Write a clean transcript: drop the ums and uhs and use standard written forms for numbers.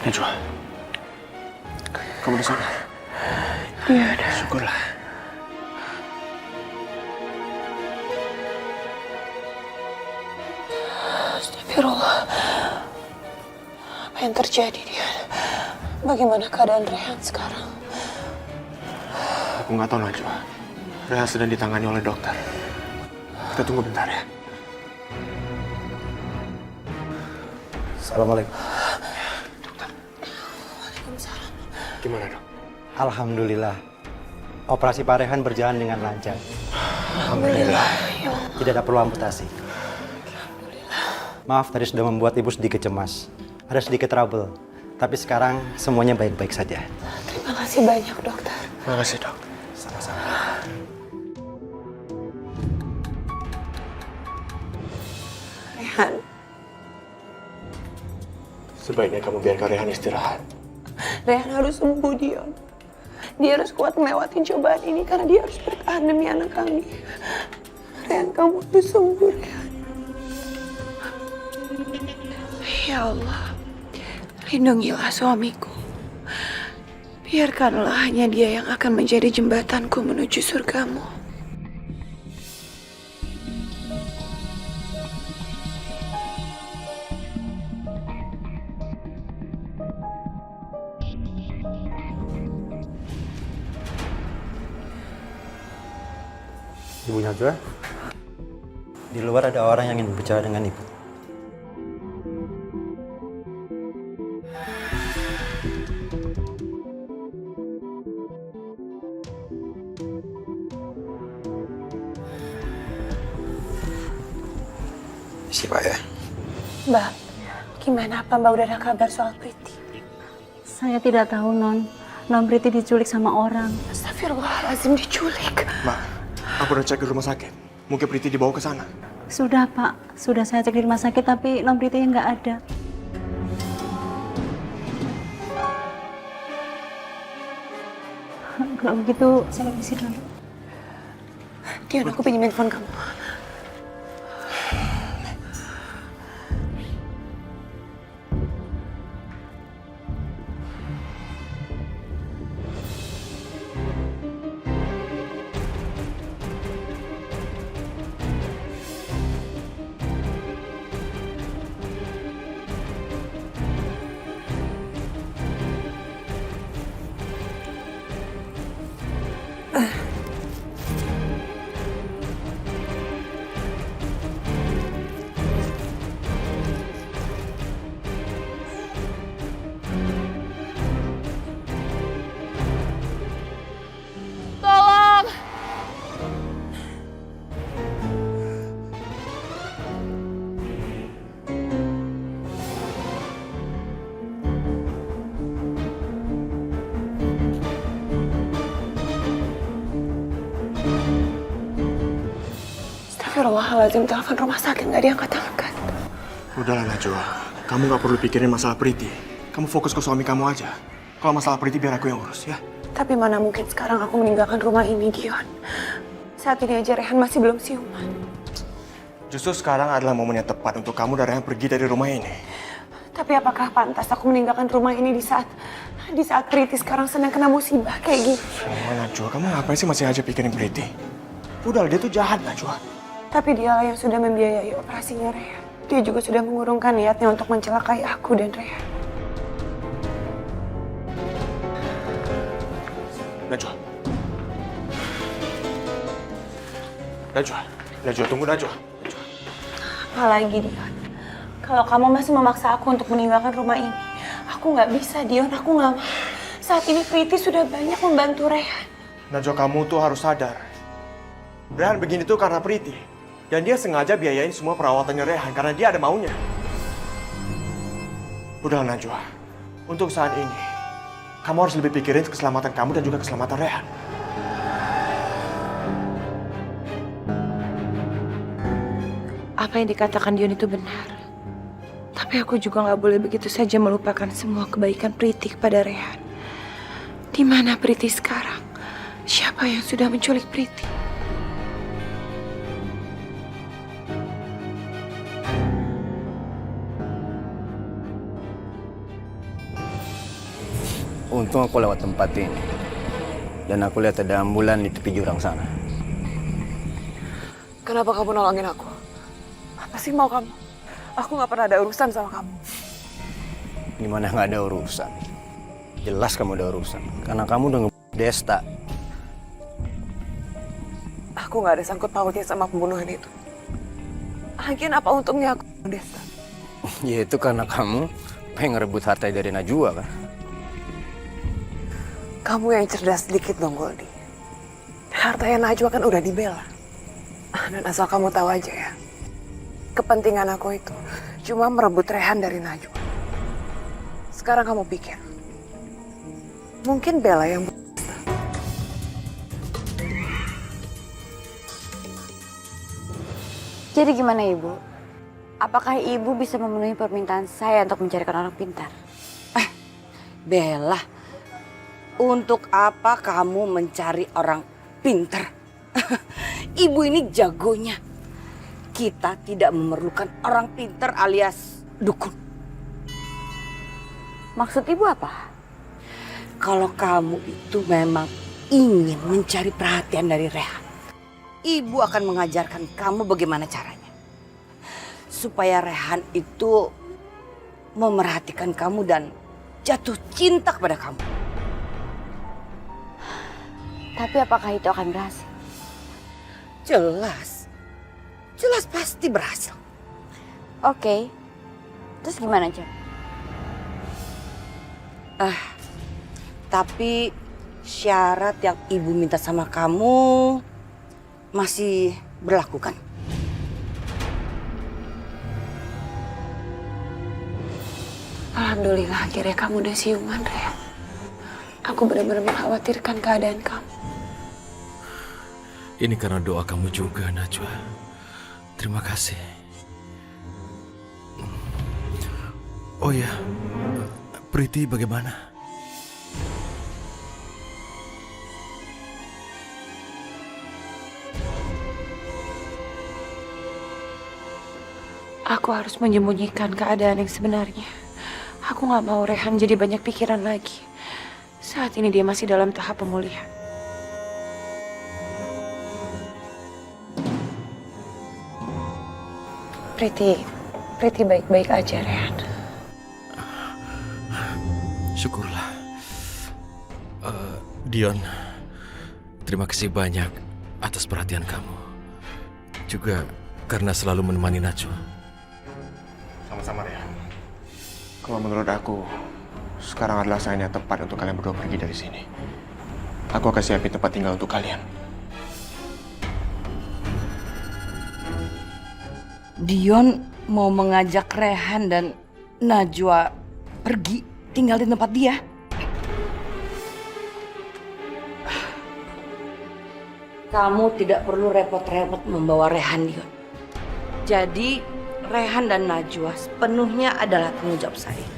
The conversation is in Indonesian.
Najwa, kamu di sana? Iya, ada. Syukurlah. Astagfirullah. Apa yang terjadi, dia? Bagaimana keadaan Rehan sekarang? Aku nggak tahu, Najwa. Rehan sedang ditangani oleh dokter. Kita tunggu bentar ya. Assalamualaikum. Waalaikumsalam. Gimana, Dok? Alhamdulillah. Operasi Pak Rehan berjalan dengan lancar. Alhamdulillah. Tidak ada perlu amputasi. Maaf tadi sudah membuat ibu sedikit cemas. Ada sedikit trouble. Tapi sekarang semuanya baik-baik saja. Terima kasih banyak, dokter. Terima kasih, Dok. Sama-sama. Rehan, Sebaiknya kamu biarkan Rehan istirahat. Rehan harus sembuh, Dion. Dia harus kuat melewati cobaan ini karena dia harus bertahan demi anak kami. Rehan, kamu harus sembuh, Rehan. Ya Allah, lindungilah suamiku. Biarkanlah hanya dia yang akan menjadi jembatanku menuju surgamu. Ibu Najwa, di luar ada orang yang ingin berbicara dengan ibu. Siapa ya? Mbak, gimana? Apa Mbak udah ada kabar soal Priti? Saya tidak tahu, Non. Non Priti diculik sama orang. Astagfirullahaladzim, diculik. Mak, aku udah cek di rumah sakit. Mungkin Priti dibawa ke sana. Sudah, Pak. Sudah saya cek di rumah sakit, tapi Non Priti nggak ada. Kalau begitu, saya permisi dulu. Dion, aku pinjam handphone kamu. Tolong! Astagfirullahaladzim, telepon rumah sakit nggak diangkat-angkat. Udahlah, Najwa. Kamu nggak perlu pikirin masalah Priti. Kamu fokus ke suami kamu aja. Kalau masalah Priti biar aku yang urus, ya. Tapi mana mungkin sekarang aku meninggalkan rumah ini, Dion. Saat ini aja Rehan masih belum siuman. Justru sekarang adalah momen yang tepat untuk kamu dan Rehan pergi dari rumah ini. Tapi apakah pantas aku meninggalkan rumah ini di saat Priti sekarang sedang kena musibah kayak gini? Oh, Najwa, kamu ngapain sih masih aja pikirin Priti? Udah, dia tuh jahat, Najwa. Tapi dialah yang sudah membiayai operasinya Rehan. Dia juga sudah mengurungkan niatnya untuk mencelakai aku dan Rehan. Najwa. Najwa, tunggu Najwa. Apalagi, Dion. Kalau kamu masih memaksa aku untuk meninggalkan rumah ini, aku nggak bisa, Dion. Aku nggak mau. Saat ini Priti sudah banyak membantu Rehan. Najwa, kamu tuh harus sadar. Rehan begini tuh karena Priti. Dan dia sengaja biayain semua perawatannya Rehan karena dia ada maunya. Udah, Najwa. Untuk saat ini, kamu harus lebih pikirin keselamatan kamu dan juga keselamatan Rehan. Apa yang dikatakan Dion itu benar. Tapi aku juga nggak boleh begitu saja melupakan semua kebaikan Priti kepada Rehan. Di mana Priti sekarang? Siapa yang sudah menculik Priti? untung aku lewat tempat ini. Dan aku lihat ada ambulan di tepi jurang sana. Kenapa kamu nolongin aku? Apa sih mau kamu? Aku nggak pernah ada urusan sama kamu. Gimana nggak ada urusan? Jelas kamu ada urusan. Karena kamu udah Desta. Aku nggak ada sangkut pautnya sama pembunuhan itu. Lagian apa untungnya aku, Desta? Ya itu karena kamu pengen ngerebut harta dari Najwa kan? Kamu yang cerdas sedikit dong, Goldi. Hartanya Najwa kan udah dibela. Dan asal kamu tahu aja ya, kepentingan aku itu cuma merebut Rehan dari Najwa. Sekarang kamu pikir, mungkin Bella yang Jadi gimana Ibu? Apakah Ibu bisa memenuhi permintaan saya untuk mencarikan orang pintar? Bella, untuk apa kamu mencari orang pintar? Ibu ini jagonya. Kita tidak memerlukan orang pintar alias dukun. Maksud Ibu apa? Kalau kamu itu memang ingin mencari perhatian dari Rehan, Ibu akan mengajarkan kamu bagaimana caranya. Supaya Rehan itu memerhatikan kamu dan jatuh cinta kepada kamu. Tapi apakah itu akan berhasil? Jelas. Jelas pasti berhasil. Oke. Terus gimana, Cak? Tapi syarat yang Ibu minta sama kamu masih berlaku kan? Alhamdulillah akhirnya kamu udah siuman, Rehan. Aku benar-benar mengkhawatirkan keadaan kamu. Ini karena doa kamu juga, Najwa. Terima kasih. Oh ya, Priti bagaimana? Aku harus menyembunyikan keadaan yang sebenarnya. Aku gak mau Rehan jadi banyak pikiran lagi. Saat ini dia masih dalam tahap pemulihan. Priti baik-baik aja, Rehan. Syukurlah. Dion, terima kasih banyak atas perhatian kamu. Juga karena selalu menemani Najwa. Sama-sama, Rehan. Kalau menurut aku, sekarang adalah saatnya tepat untuk kalian berdua pergi dari sini. Aku akan siapin tempat tinggal untuk kalian. Dion mau mengajak Rehan dan Najwa pergi tinggal di tempat dia. Kamu tidak perlu repot-repot membawa Rehan, Dion. Jadi Rehan dan Najwa sepenuhnya adalah tanggung jawab saya.